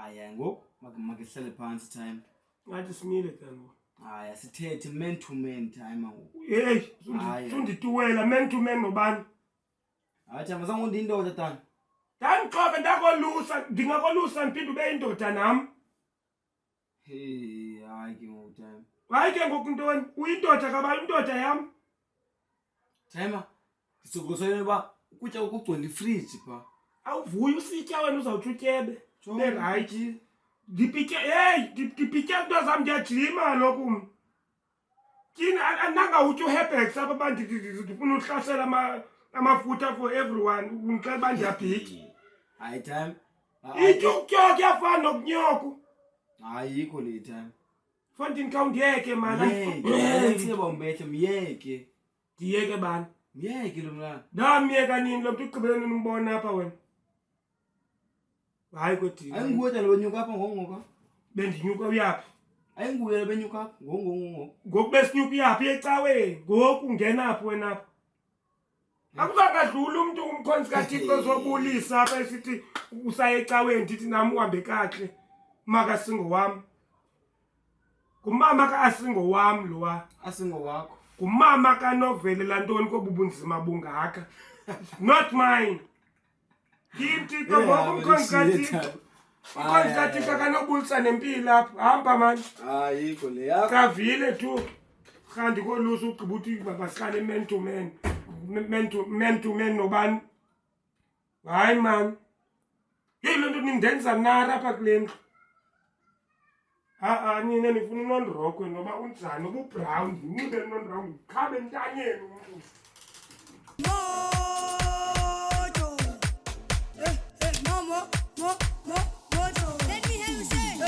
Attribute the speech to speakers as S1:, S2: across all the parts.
S1: Aya ngoku make sihlale phansi time.
S2: Ngathi simile kanti.
S1: Aya sithethe man to man time ngoku.
S2: Hey, sundituwela man to man nobani?
S1: Athi masango ndindoda tani.
S2: Tani xoke ndakolusa, ndingakolusa ndiphinde ube indoda nam.
S1: Hey, hayi ke ngoku time.
S2: Hayi ke ngoku ntoni? Uyindoda kabani indoda yam?
S1: Time sizokusayela ba ukutya ukugcwele ifridge pha.
S2: Awuvuyi usitya wena uzawuthi utyebe. Ube right. Ndipitye, hey, ndipitye into zam ndiyajima kaloku. Kini andangawuthi uHerbex apha ba ndifuna uhlasela amafutha for everyone. Ngicela ba ndiyabhitya.
S1: Hayi time.
S2: Ityukyo kuyafana nokunyoko.
S1: Ayikho le time.
S2: Fonti ngikawundiyeke mana.
S1: Yeke bombethe myeke.
S2: Ndiyeke bani?
S1: Myeke lo mntana.
S2: Ndamyeka nini lo mntu ugqibeleni umbona apha wena? Hayi kodwa.
S1: Ayinguwe lo benyuka apha ngongoka.
S2: Bendinyuka uyaphi?
S1: Ayinguwe lo benyuka apha ngongongo.
S2: Ngoku besinyuka uyaphi ecaweni? Ngoku ungena apha wena apha. Akuzakadlula umuntu umkhonzi kaThixo zobulisa apha esithi usaye ecaweni ndithi nami uhambe kahle. Maka singowami. Kumama ka asingowami lowa.
S1: Asingowakho.
S2: Kumama ka novele lantoni kobubunzima bungaka. Not mine. Kithi ngoba umkhonzi kaThixo. Umkhonzi kaThixo kanobulisa nempilo apha. Hamba manje.
S1: Ayikho le yakho.
S2: Kavile tu. Khandi kolusa ugqiba uthi masihlale man to man. Man to man nobani? Hayi man. Yilo nto nindenza nara apha kule ndlu. Nina nifuna unondrokwe noba unjani ububrown ndinxibe nondrokwe ndikhabe entanyeni umuntu.
S3: Let me hear you say.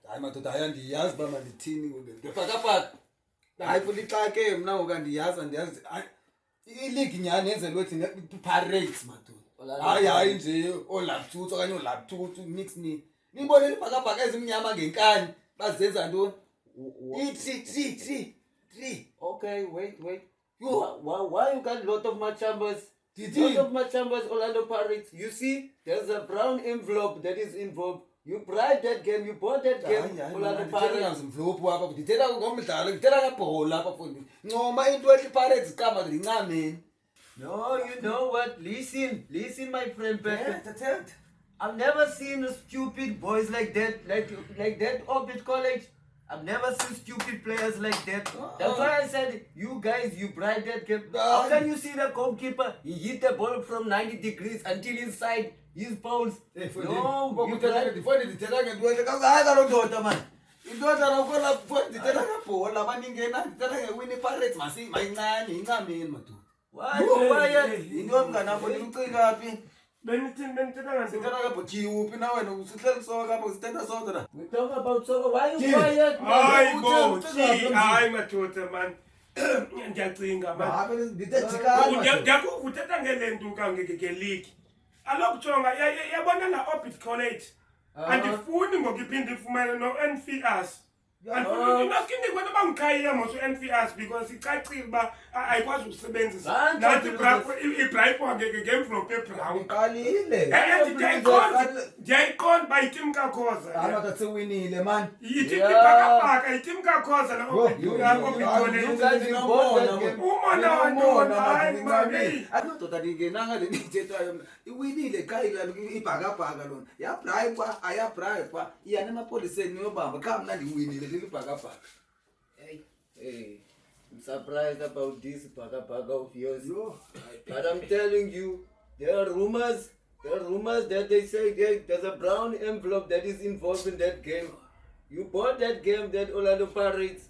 S4: Hayi madoda hayi andiyazi uba mandithini ngefakafaka. Hayi fulixa ke mna ngoku andiyazi. Iligi nyhani yenzelwe thina Pirates madoda. Hayi nje olapthuts okanye olapthuts mix ni. Nibonile ibhakabhaka ezimnyama ngenkani bazenza ntoni? Three.
S5: Okay, wait. Why you got a lot of Machambas?
S4: Did
S5: Lot of Machambas, Orlando Pirates. You see, there's a brown envelope that is involved. You bribed that game, you bought that game, Orlando Pirates.
S4: Mvlophu apha ndithetha ngomdlalo ndithetha ngebhola apha fundi. Ncoma into ethi Pirates kama ndincameni.
S5: No, you know what? Listen, my friend Pepe.
S4: Yeah,
S5: I've never seen stupid boys like that Orbit College. I've never seen stupid players like that. That's why I said, you guys, you bribed that game. How can you see the goalkeeper? He hit the ball from 90 degrees until inside his poles. No, you cannot.
S4: ndifone ndithetha ngento entle hayi kaloku ndoda mani. Indoda nakola ndithetha ngebhola maningena ndithetha ngewini Pirates mayincane incameni madoda.
S5: Why?
S4: Into mnganakho nilucinga phi?
S2: Benithetha ngantoni?
S4: Sithetha ngebhoji uphi na wena usihleli soka apha sithetha sodwa na.
S5: We talk about soccer. Why you quiet?
S2: Hayi bo, hayi madoda man. Ndiyacinga man.
S4: Hayi ndithetha
S2: Ndiyakuva uthetha ngelentuka ngeleague. Alokujonga yabona la Orbit College. Andifuni ngoku iphinde ifumane no-NVS. Andifuni kwena bangikhayile mos u-NVS because icacile uba ayikwazi ukusebenzisa. Nathi ibrayipwa ngemvlophu ebrown.
S4: uqalile.
S2: Ndiyayiqonda uba yitim kakhoza.
S4: Hayi madoda sewinile man.
S2: Ibhakabhaka yitim kakhoza la Orbit College.
S5: You guys, you bought that game.
S2: Umona wantoni hayi mami.
S4: Madoda ndingenanga le ndithethayo iwinile qayila ibhakabhaka lona. Yabrayipwa ayabrayipwa iyana emapoliseni yobamba kha mna ndiwinile leli bhakabhaka.
S5: Hey, I'm surprised about this baka of yours. But I'm telling you, there are rumors that they say there's a brown envelope that is involved in that game. You bought that game, that Orlando Pirates.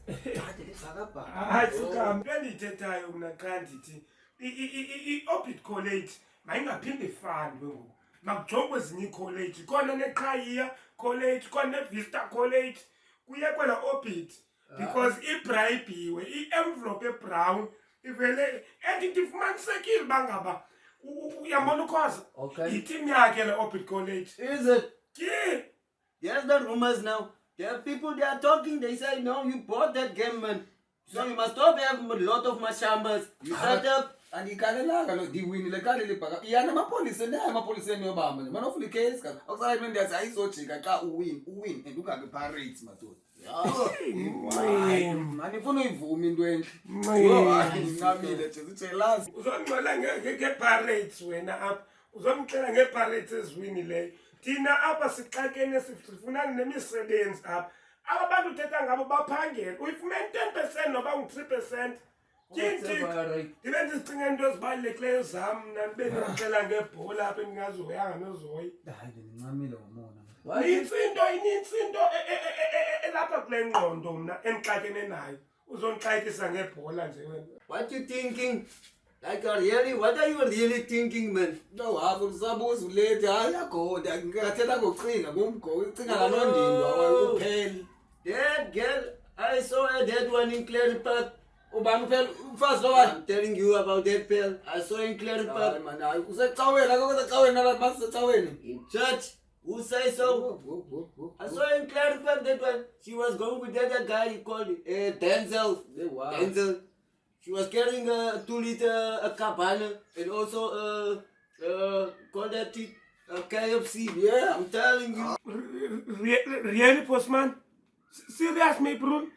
S2: Hayi sukam ndithethayo mna xa ndithi i-Orbit College mayingaphinde ifane ngoku. Makujongwe ezinye iikholeji khona neQhaiya College khona neVista College kuye kwela Orbit because ibrayibhiwe i-envelope ebrown ivele and ndifumanisekile uba ngaba uyambona ukhoza yitim yakhe le Orbit College.
S5: Is it?
S2: Yeah.
S5: There's the rumors now. There are people, they are talking, they say, no, you bought that game, man. So you must stop having a lot of Machambas. You set up
S4: andiyikalelanga lo ndiwinile kale libhaka iyana amapoliseni amapoliseni yobamba nje manofuna icase ka awusayi into ndiyazi ayizojika xa uwin and ungakwi-pirates madoda andifuna uyivuma into entle ndincamile nje zijelazi
S2: uzongxola nge-pirates wena apha uzomxela nge-pirates eziwinileyo thina apha sixakene sifunane nemisebenzi apha aba bantu uthetha ngabo baphangela uyifumene 10% noba ngu-3% ndibe ndizicinga into ezibalulekileyo zam mna ndibe ndixela ngebhola apha endingazihoyanga nozihoyi
S4: hayi ndincamile ngomona
S2: inintsi into elapha kule ngqondo mna endixakene nayo uzondixakisa ngebhola nje wena.
S5: What you thinking? What are you really thinking, man?
S4: no hafu usabuza ulethi hayi yagoda ngingathetha ngocinga ngumgogo icinga ngalondindwa upheli
S5: That girl, I saw her that one in Clary Park.
S4: ubani uphela umfazi lowani
S5: I'm telling you about that girl. I saw her in Clary
S4: hayi
S5: Park.
S4: mani hayi usecaweni akokusecaweni nalapha masisecaweni
S5: In church. Who says so? I saw her in Clary Park that one. She was going with the other guy called Denzel.
S4: Wow.
S5: Denzel. She was carrying a 2-liter cabana and also called that KFC.
S4: Yeah.
S5: I'm telling you.
S2: Really, postman? Serious, me, bro?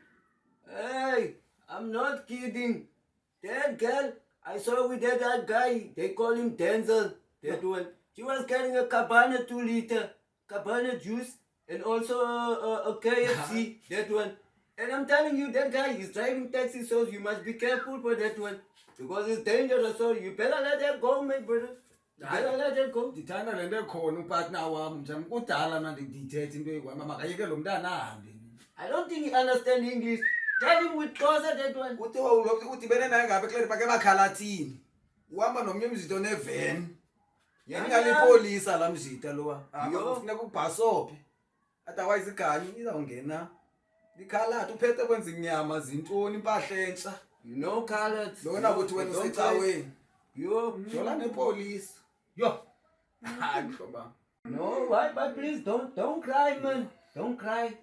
S5: Hey, I'm not kidding. That girl, I saw with that guy, they call him Denzel. That one. She was carrying a cabana 2-liter, cabana juice, and also a KFC. That one. And I'm telling you, that guy is driving taxi, so you must be careful for that one. Because it's dangerous, so you better let that go, my brother. You better let that go.
S4: ndithanda le nto ekhona upartner wam njam kudala mna ndiyithetha into eyikwam makayeke lo mntana ahambe
S5: I don't think he understands English. Tell him with closer that one.
S4: udibene naye ngapha ekleni pake ebakhalathini uhamba nomnye umzito oneveni yangalipolisa laa mzita lowa funeka ubhasophe otherwise igani izawungena likhalati uphethe kwenza inyama zintoni impahla entsha
S5: You know colors.
S4: lona kuthi wena usecaweni
S5: You.
S4: jola nepolisa yo hayi mhloba
S5: No, why? But please don't cry, man. Don't cry.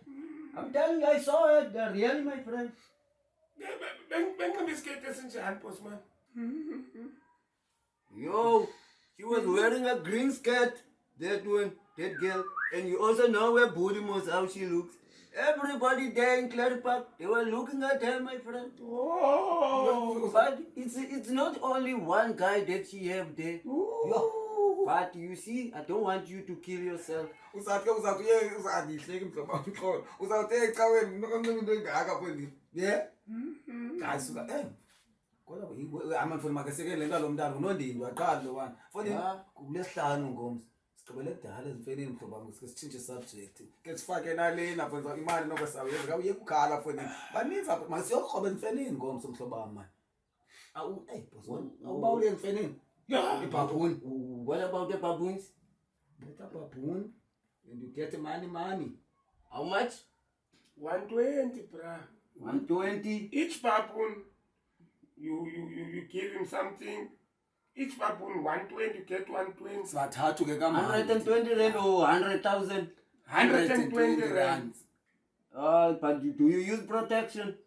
S5: I'm telling you, I saw it. They're really my friend.
S2: Benginxibe isiketi esinjani, postman?
S5: Yo, she was wearing a green skirt. That one, that girl. And you also know where Budimos, how she looks. Everybody there in Clary Park, they were looking at her, my friend.
S2: Oh!
S5: But it's not only one guy that she have there. But you see, I don't want you to kill yourself.
S4: uzawuyihleki mhloba mxolo uzawuthe ecaweni nokanxiba into engaka phondi ye hayi suka kodwa amafoni makesekele le nto lo mntana unondindwa aqala lo wani foni kulesihlanu ngomso sigqibele kudala ezimfeleni mhloba sike sitshintshe subject ke sifake nalena foni imali noko sawuyenza ka uyeke ukhala foni baninzi apha masiyokroba emfeleni ngomso mhloba wami boss awubawule emfeleni ibhabhuni
S5: What about the baboons?
S4: Get a baboon and you get money.
S5: How much?
S2: 120, bra.
S5: 120.
S2: Each baboon, you give him something. Each baboon 120, you get 120.
S4: Sibathathu ke kamanje
S5: 120 rand or 100,000?
S2: 120 rand.
S5: But do you use protection?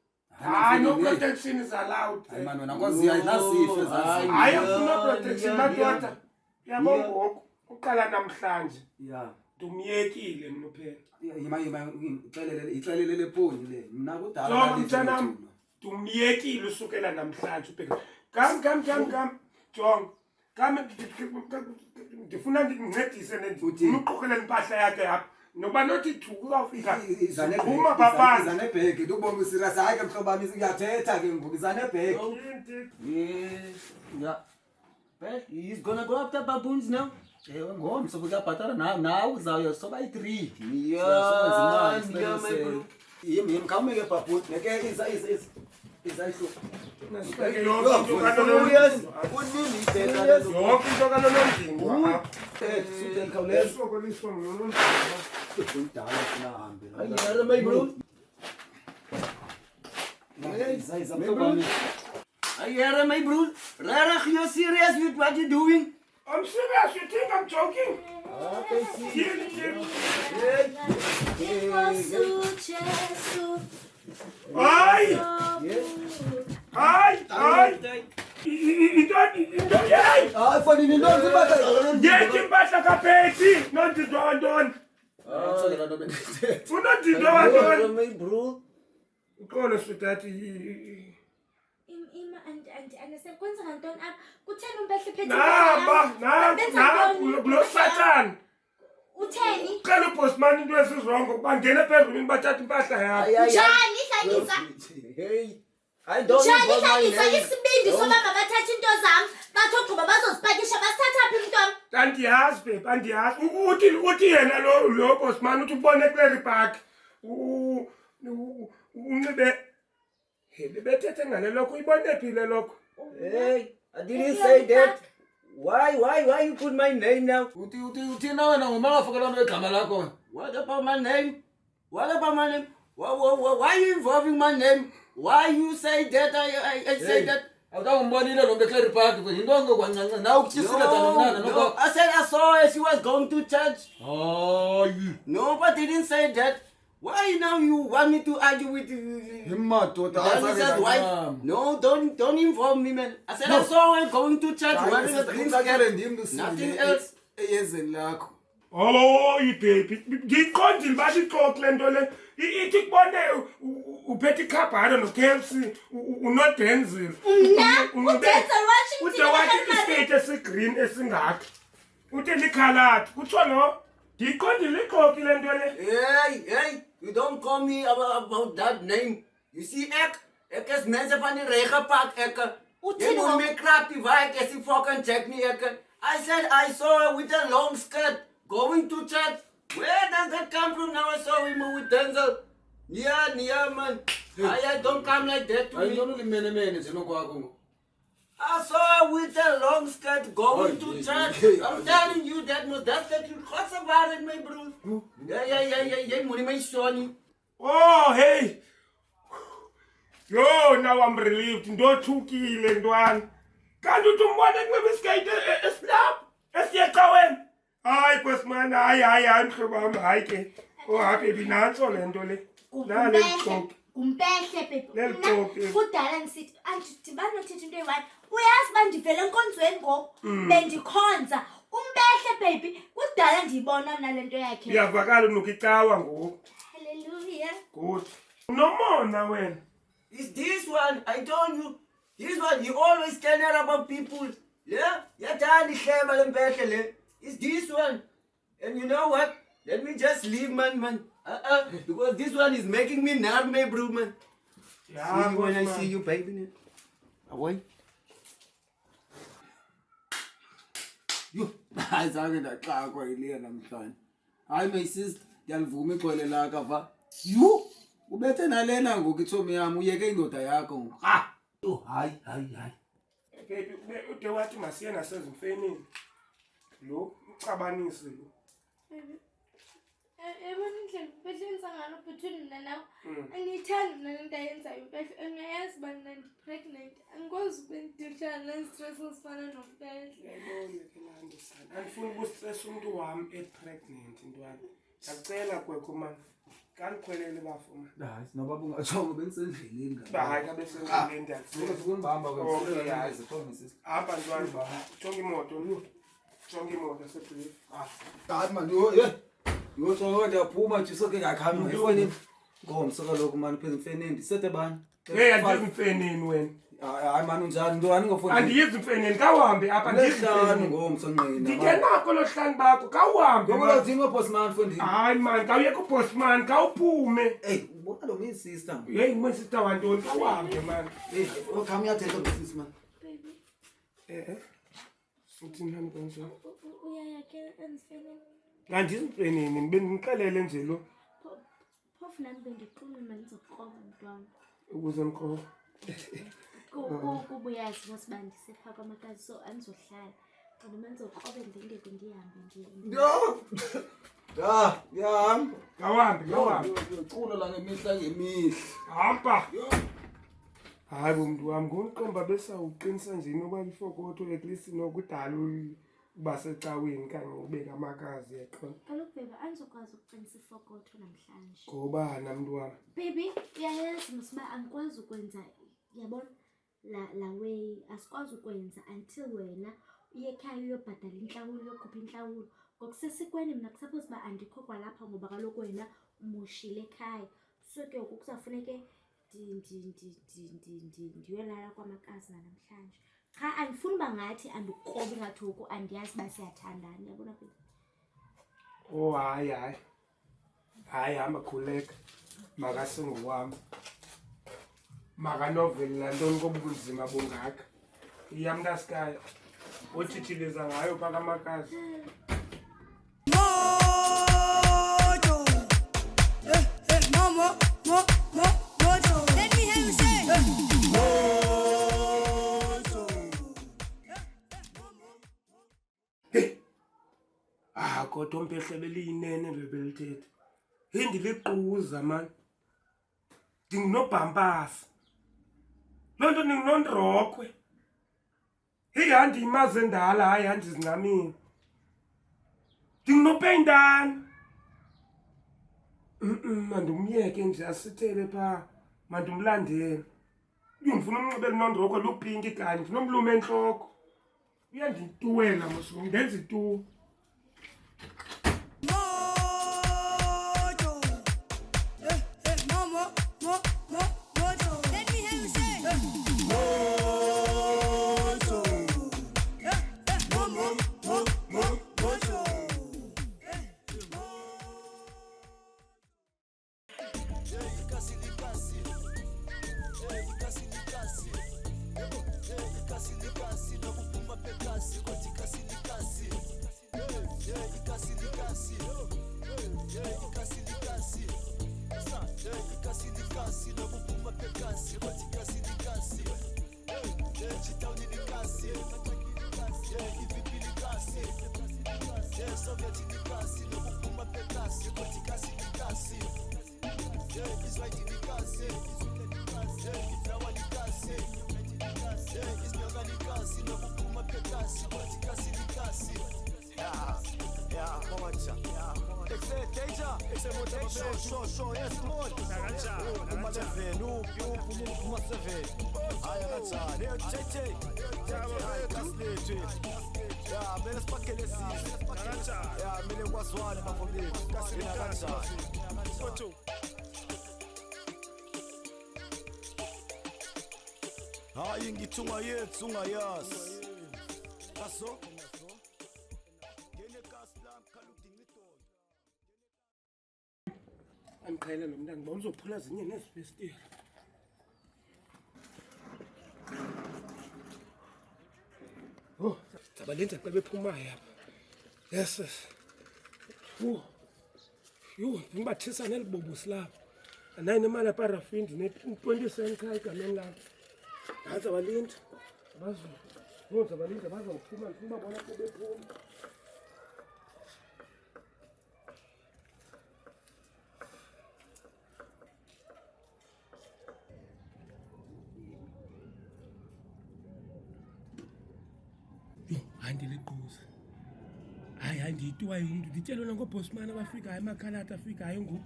S2: No protection is allowed.
S4: Hayi man wena ngozi ayinasife zazi.
S2: Ayifuna protection madoda. Yabona ngoku uqala namhlanje.
S5: Yeah.
S2: Dumyekile mina phela.
S4: Yima ixelele leponi le. Mina kudala
S2: So mntanami dumyekile usukela namhlanje ubheka. Kam. Jong. Kam ndifuna ndincedise nendifuna uqokelela impahla yakhe yapha. Noba nothi thuku uzawufika. Phuma papa.
S4: Izanebheke ukubona usirious hayi ke mhlobo wami uyathetha ke ngoku izanebheke.
S5: Yeah. But he's gonna go after baboons now.
S4: Ngomso kuyabhatala nawe uzawuya soba i3.
S5: Yeah, my bro.
S4: Yimi khawumeke baboon neke izayihlo.
S5: Serious?
S2: Yonke into kalolondindwa.
S4: Suthen khawuleza.
S2: Sokoliswa ngolondindwa.
S4: Kudala sinahambe.
S5: Yeah, my bro. Yeah, my bro. Rara, you're serious with what you're doing?
S2: I'm serious, you think I'm joking?
S5: Okay, see.
S2: Ay!
S5: Yeah.
S2: Ay! Into yeyi.
S4: Hayi fanele into zibaka.
S2: Ngethi impahla kaphethi nondindwa wantoni.
S4: Ngicela nobe ndithethe.
S2: Unondindwa wantoni.
S5: My bro.
S2: Uxolo sweetheart.
S6: Ima and kwenza ngantoni apha? Kutheni umbehle phethe?
S2: Namba kulo Satan.
S6: Utheni?
S2: Uqala ubosman into esizongo bangena phezulu bathatha impahla yakho.
S6: Njani Dlalisa?
S5: Hey. I don't
S6: Njani
S5: know my
S6: Dlalisa
S5: name.
S6: isibindi soba mabathatha into zami. Bathi ogqiba bazozipakisha basithatha phi mntwana?
S2: Andiyazi babe, andiyazi. Uthi yena lo bosman uthi ubone Clary Park. Unxibe bethethe ngale lokho uyibone phi le lokho?
S5: Hey, I didn't say that. Why you put my name now?
S4: Uthi na wena ngumangafakela no igama lakho.
S5: What about my name? What about my name? Why are you involving my name? Why you say that? I say that.
S4: Awumbonile lo Clary Park into ngokwancanca nawe ukuthisile dana
S5: No, I said I saw her. She was going to church.
S4: Hayi.
S5: No, but didn't say that. Why now you want me to argue with you?
S4: Imadoda
S5: Said why? No, don't involve me, man. I said I saw her going to church wearing a green skirt. Nothing else.
S4: Eyezeni lakho.
S2: Oh, baby. Ngiqondile bathi ixoxe le nto le. Ithi kubone uphethe ikhabhana no-KFC unoDenzel.
S6: uDenzel Washington.
S2: Ude wathi iskate esigreen esingaka. Uthi likhalati. Kutsho lo. Ngiqondile ixoxe le nto le.
S5: Hey, you don't call me about that name. You see, ek is mensen van die regenpak,
S6: Uthini
S5: moet me crappy waar ek is die fucking check me, I said I saw her with a long skirt going to church. Where does that come from? Now I saw him with Denzel. Yeah, man. I don't come like that to me.
S4: Ayintona ulimene nje nokwakho.
S5: I saw her with a long skirt going to church. I'm telling you that was that's the truth. What's about it, my bro? Yeah, money my son.
S2: Oh, hey. Yo, now I'm relieved. Ndothukile ntwana. Kanti uthi umbone kunxiba iskate eslap. Esiyecaweni. Hayi bosman, hayi mhlobo wami, hayi ke. Oh, happy binatso le nto le. Nale mhlobo.
S6: Umpehle baby.
S2: Lelixoki.
S6: Kudala ngisithi andidibani nothetha into eyi-one. Uyazi uba ndivele enkonzweni ngoku bendikhonza. Umpehle baby. Kudala ndiyibona mna le nto yakhe.
S2: Iyavakala unuka icawa ngoku.
S6: Hallelujah.
S2: Good. Unomona wena.
S5: It's this one, I told you. This one, you always care about people. Yeah? It's this one. And you know what? Let me just leave, man. Because this one is making me nervous, bro, man.
S2: Yeah,
S5: See you when I see you, baby. Away.
S4: Yo, ayizange ndaxakwa yile namhlanje. Hayi my sister, ngiyalivuma ixole lakho va. Yo, ubethe nalena ngoku ithomi yami uyeke indoda yakho ngoku. Yo, hayi.
S2: Baby, ude wathi masiye nasezimfenini. Lo ucabanise lo.
S6: Yabona indlela ubehlenza ngalo between mina nawe. Angiyithandi mna le nto ayenzayo ubehle. Angayazi uba mna ndi-pregnant. Angikwazi ukubendidilishana nezi-stress ezifana nokubehle.
S2: Yabona ke landisana. Andifuni ukustress umuntu wami e-pregnant ntwana. Ndiyacela kwekho man. Kandikhwelele bafo man.
S4: Hayi sinobaba ungatshongo bengisendleleni ngabe.
S2: Hayi kabe sendleleni ndiyacela.
S4: Ukunibamba
S2: Okay, hayi.
S4: promises.
S2: Apha ntwana. Jonga imoto lo. Jonga imoto sebrief.
S4: Hayi man, yo sonke ndiyaphuma nje soke ngakhambi efonini. Ngomso kaloku man phezulu emfeneni ndisethe bani.
S2: Hey, andiyizi mfeneni wena.
S4: Hayi man unjani ntoni ngofoni.
S2: Andiyizi mfeneni kawuhambe apha ndiyizi
S4: Lehlanu
S2: mfeneni.
S4: ngomso nqina.
S2: Ndingenakho lo hlanu bakho kawuhambe.
S4: Ngoba
S2: man.
S4: uthini boss man mfondini?
S2: Hayi man, kawuyeka ubosman, kawuphume.
S4: Hey, ubona lo my sister.
S2: Hey, my sister wantoni kawuhambe man.
S4: Hey, okhama uyathetha ngosisi man.
S6: Baby,
S2: Uthini nami konje?
S6: uyaya ke emfeneni.
S2: Andiyizi mfeneni, bendimxelele nje lo
S6: Phofu nami bendiqhume mna ndizokroba mntwana.
S2: ukuze mkho.
S6: Kuba uyazi mos uba ndisephaa kwamakazi so andizohlala. Xa noma ndizokrobe ndingeke ndihambe
S4: Ya.
S2: Kawuhambe.
S4: Ucula la ngemihla.
S2: Hamba. Hayi bomntu wami, ngumqemba besawuqinisa nje noba lifokotho at least nokudala uba secaweni kanye ubeka amakazi yaqona.
S6: kaloku baby andizokwazi ukuqinisa ifokotho namhlanje.
S2: Ngobana mntu wami.
S6: Baby uyayazi mos uba angikwazi ukwenza yabona la way asikwazi ukwenza until wena uye ekhaya uyobhadala inhlawulo uyokhupha inhlawulo ngokusesikweni mina kusuppose uba andikho kwalapha ngoba kaloku wena umushile ekhaya so ke ngoku kusafuneke ndiyolala kwamakazi namhlanje cha andifuni uba ngathi andikrobi ngathi ngoku andiyazi uba siyathandana yabona phela
S2: Oh hayi hamba khuleka makasingowami makanoveli lantoni koba ubunzima bungaka iyam kasikaya otshitshileza ngayo phaka amakazi
S3: Mojo. Mojo. Let me hear you say.
S2: Kodwa umphehle beliyinene lebelithetha ndiliquza mani ndinginobhampasi loo nto ndinginondrokhwe handi imaze ndala hayi handizinamile ndinginopeyintana mandimyeke nje asithele phaa mandimlandele uyondifuna umnxibela inondrokhwe lupinki kanye ndinomlume entloko uyandituwela mosuku ndenza ituwo
S3: Mojo. Mojo. Let me hear you say. Mojo. Mojo.
S7: Hayi ngithunga yethu ungayazi kaso ngene kasi la mkhala udingidondo
S2: andiqhayela lo mntana ngoba uzophula zinye nezifestile zabalenza xa bephumayo apha yes ndibathisa nelibobusi lapha anayo nemali yaparafini ndine-20 cent cha egameni lapha hayi zabalinda zabalinda bazawuphuma ndifuna ubabona xa bephuma andiliquza hayi ndiyituwayo umntu ndityelwe nangobhosmana abafikayo amakhalata afikayo ngoku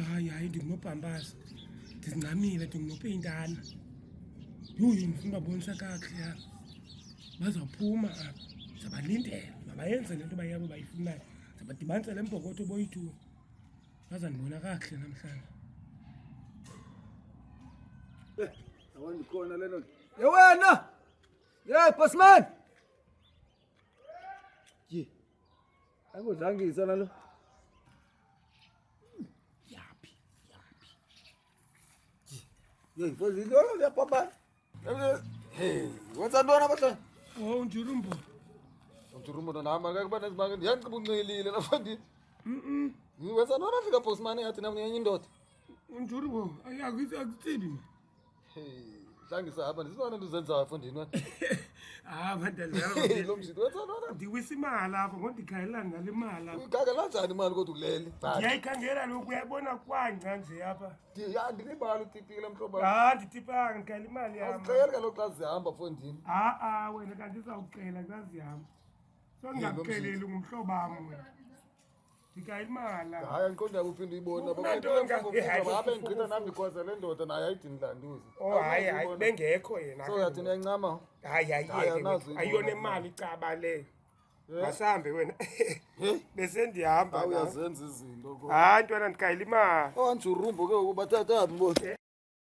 S2: hayi ndingunobhampasi ndizinamile ndingunopeyintana ndifuna ubabonisa kakuhle apha bazawuphuma apha zabalindela mabayenze le nto bayabo bayifunayo zabadibanisa le mbokotho boyi-2 bazandibona kakuhle namhlanje
S4: awandikhona le nto wena bosman angudlangisa nalo
S2: yaphi
S4: yeyifozilolo liyapapana wenza ntona abahlali
S2: unjurumbo
S4: uturumbo nahamba kakuba nezimake ndiyanxiba unxilile nafandini wenza ntona afika bosman yathi nam nenye indoda
S2: unjurumbo akutsibi
S4: hlangisa apha ndisibona nto uzenzayo fondini wena
S2: bandazalo
S4: lo mshiti wenza ntona
S2: ndiwisa imali apho ngondikhayelani ngale mali apha
S4: uyikhangela njani imali kodwa ulele
S2: ndiyayikhangela lokhu uyayibona kwanga nje apha
S4: ndinibali utipile mhlobo
S2: nditipanga ndikhayela imali yam
S4: aziceli kaloku xa zihamba fondini
S2: wena kanti izawucela xa zihamba so ndingakuxeleli ngumhlobam wena ndikayimala
S4: hayi andiqondi yakuphinde uyibona
S2: Hayi,
S4: ngigqitha nami because le ndoda nayo ayidini dlanduzi
S2: oh hayi bengekho yena
S4: so yathi niyancama
S2: hayi ayonemali caba leyo masambe wena besendihamba
S4: uyazenza izinto
S2: hayi ntwana ndikayilima
S4: anjurumbo ke ukubathatha mbo